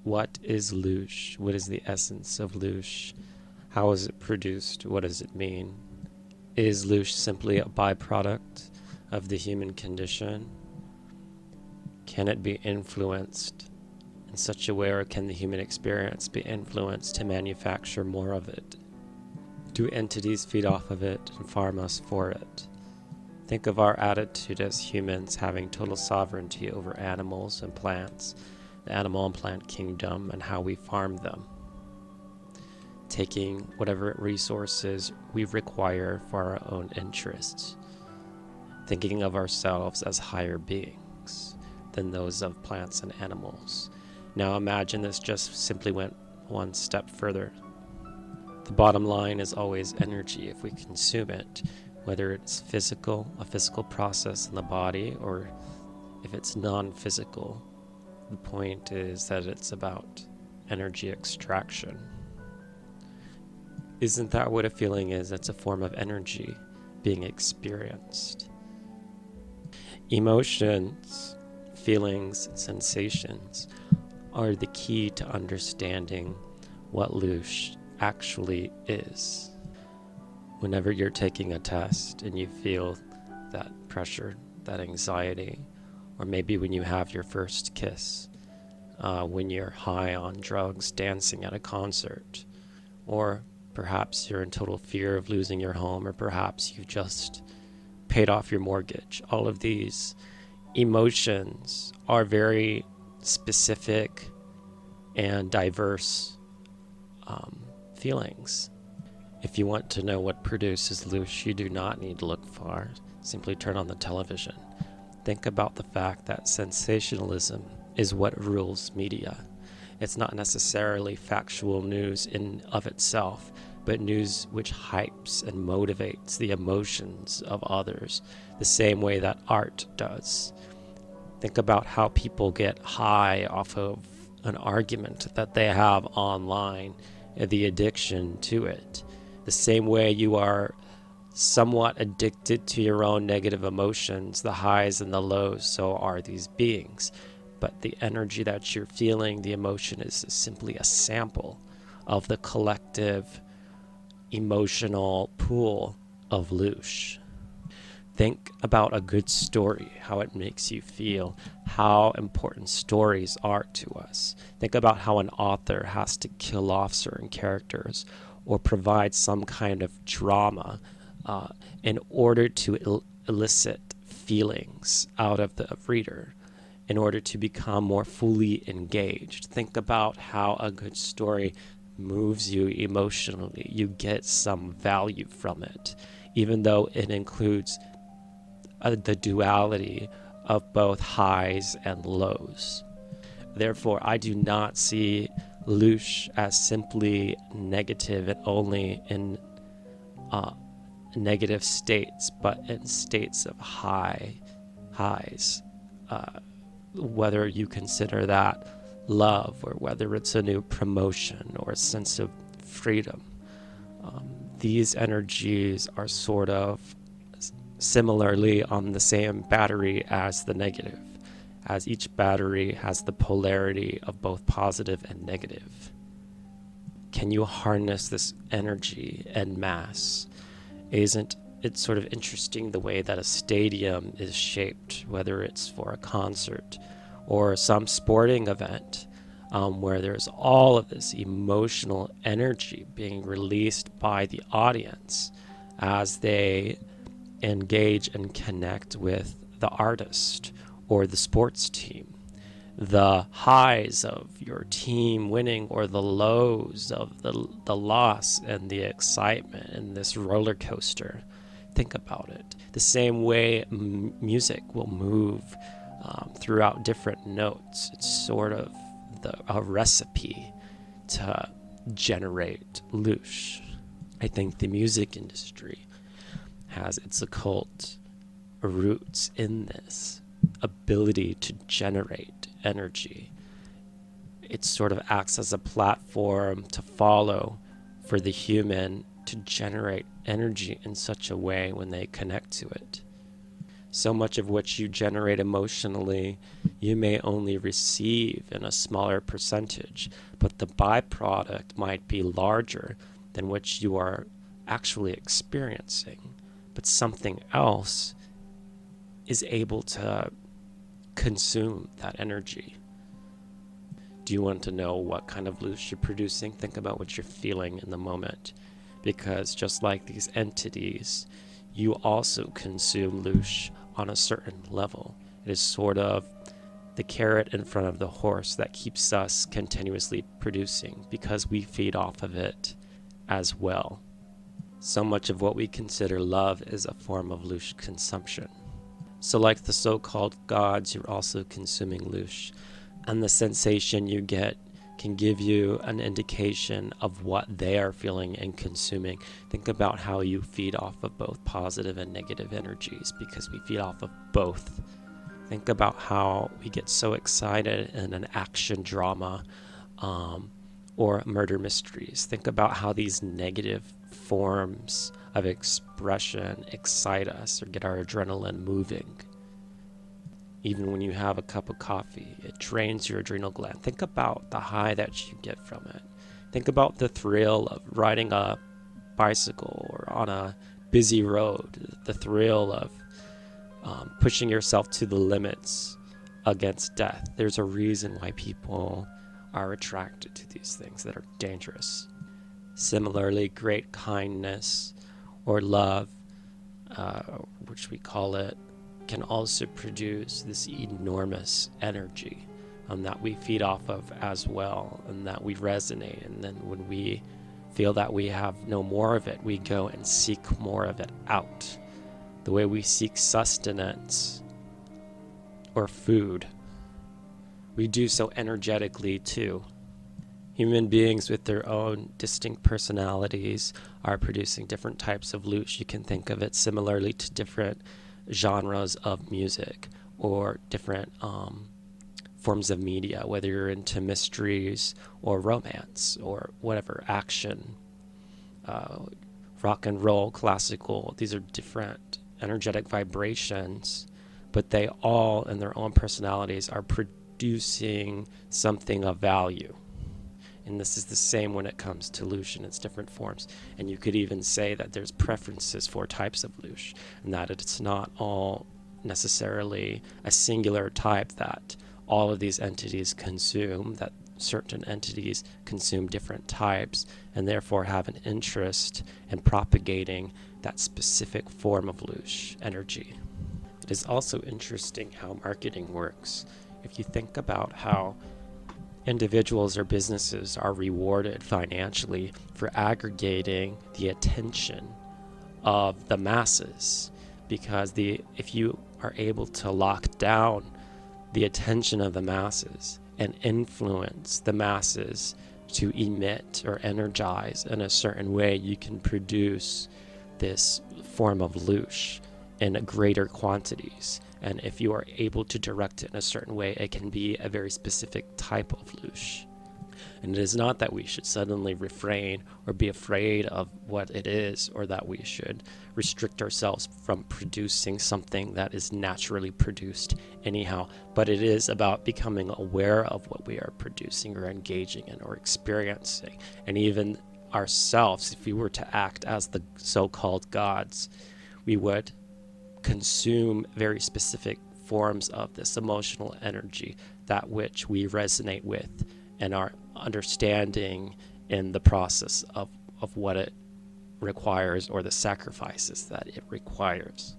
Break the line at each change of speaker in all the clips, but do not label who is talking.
What is Loosh? What is the essence of Loosh? How is it produced? What does it mean? Is Loosh simply a byproduct of the human condition? Can it be influenced in such a way, or can the human experience be influenced to manufacture more of it? Do entities feed off of it and farm us for it? Think of our attitude as humans having total sovereignty over animals and plants, the animal and plant kingdom, and how we farm them, taking whatever resources we require for our own interests, thinking of ourselves as higher beings than those of plants and animals. Now imagine this just simply went one step further. The bottom line is always energy if we consume it, whether it's physical, a physical process in the body, or if it's non-physical. The point is that it's about energy extraction. Isn't that what a feeling is? It's a form of energy being experienced. Emotions, feelings, sensations are the key to understanding what Loosh actually is. Whenever you're taking a test and you feel that pressure, that anxiety, or maybe when you have your first kiss, when you're high on drugs, dancing at a concert, or perhaps you're in total fear of losing your home, or perhaps you just paid off your mortgage. All of these emotions are very specific and diverse feelings. If you want to know what produces Loosh, you do not need to look far. Simply turn on the television. Think about the fact that sensationalism is what rules media. It's not necessarily factual news in of itself, but news which hypes and motivates the emotions of others, the same way that art does. Think about how people get high off of an argument that they have online, and the addiction to it. The same way you are somewhat addicted to your own negative emotions, the highs and the lows, so are these beings. But the energy that you're feeling, the emotion, is simply a sample of the collective emotional pool of Loosh. Think about a good story, how it makes you feel, how important stories are to us. Think about how an author has to kill off certain characters or provide some kind of drama in order to elicit feelings out of the reader, in order to become more fully engaged. Think about how a good story moves you emotionally. You get some value from it, even though it includes the duality of both highs and lows. Therefore, I do not see Loosh as simply negative and only in negative states, but in states of highs. Whether you consider that love, or whether it's a new promotion or a sense of freedom. These energies are sort of similarly on the same battery as the negative, as each battery has the polarity of both positive and negative. Can you harness this energy en masse? Isn't it sort of interesting the way that a stadium is shaped, whether it's for a concert or some sporting event, where there's all of this emotional energy being released by the audience as they engage and connect with the artist or the sports team. The highs of your team winning, or the lows of the loss and the excitement in this roller coaster. Think about it. The same way music will move throughout different notes. It's sort of a recipe to generate Loosh. I think the music industry has its occult roots in this ability to generate energy. It sort of acts as a platform to follow for the human to generate energy in such a way when they connect to it. So much of what you generate emotionally, you may only receive in a smaller percentage, but the byproduct might be larger than what you are actually experiencing. But something else is able to consume that energy. Do you want to know what kind of loosh you're producing? Think about what you're feeling in the moment. Because just like these entities, you also consume loosh on a certain level. It is sort of the carrot in front of the horse that keeps us continuously producing because we feed off of it as well. So much of what we consider love is a form of loosh consumption. So like the so-called gods, you're also consuming loosh, and the sensation you get can give you an indication of what they are feeling and consuming. Think about how you feed off of both positive and negative energies, because we feed off of both. Think about how we get so excited in an action drama or murder mysteries. Think about how these negative forms of expression excite us or get our adrenaline moving. Even when you have a cup of coffee, it drains your adrenal gland. Think about the high that you get from it. Think about the thrill of riding a bicycle or on a busy road, the thrill of pushing yourself to the limits against death. There's a reason why people are attracted to these things that are dangerous. Similarly, great kindness or love, which we call it, can also produce this enormous energy that we feed off of as well, and that we resonate. And then when we feel that we have no more of it, we go and seek more of it out. The way we seek sustenance or food, we do so energetically too. Human beings with their own distinct personalities are producing different types of loosh. You can think of it similarly to different genres of music or different forms of media, whether you're into mysteries or romance or whatever, action, rock and roll, classical. These are different energetic vibrations, but they all in their own personalities are producing something of value. And this is the same when it comes to loosh in its different forms. And you could even say that there's preferences for types of loosh, and that it's not all necessarily a singular type that all of these entities consume, that certain entities consume different types and therefore have an interest in propagating that specific form of loosh energy. It is also interesting how marketing works. If you think about how individuals or businesses are rewarded financially for aggregating the attention of the masses, because if you are able to lock down the attention of the masses and influence the masses to emit or energize in a certain way, you can produce this form of loosh in greater quantities. And if you are able to direct it in a certain way, it can be a very specific type of loosh. And it is not that we should suddenly refrain or be afraid of what it is, or that we should restrict ourselves from producing something that is naturally produced anyhow. But it is about becoming aware of what we are producing or engaging in or experiencing. And even ourselves, if we were to act as the so-called gods, we would consume very specific forms of this emotional energy, that which we resonate with and are understanding in the process of what it requires, or the sacrifices that it requires.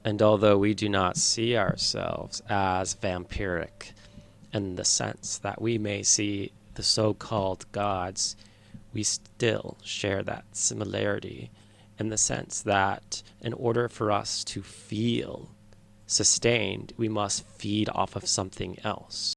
And although we do not see ourselves as vampiric in the sense that we may see the so-called gods, we still share that similarity in the sense that in order for us to feel sustained, we must feed off of something else.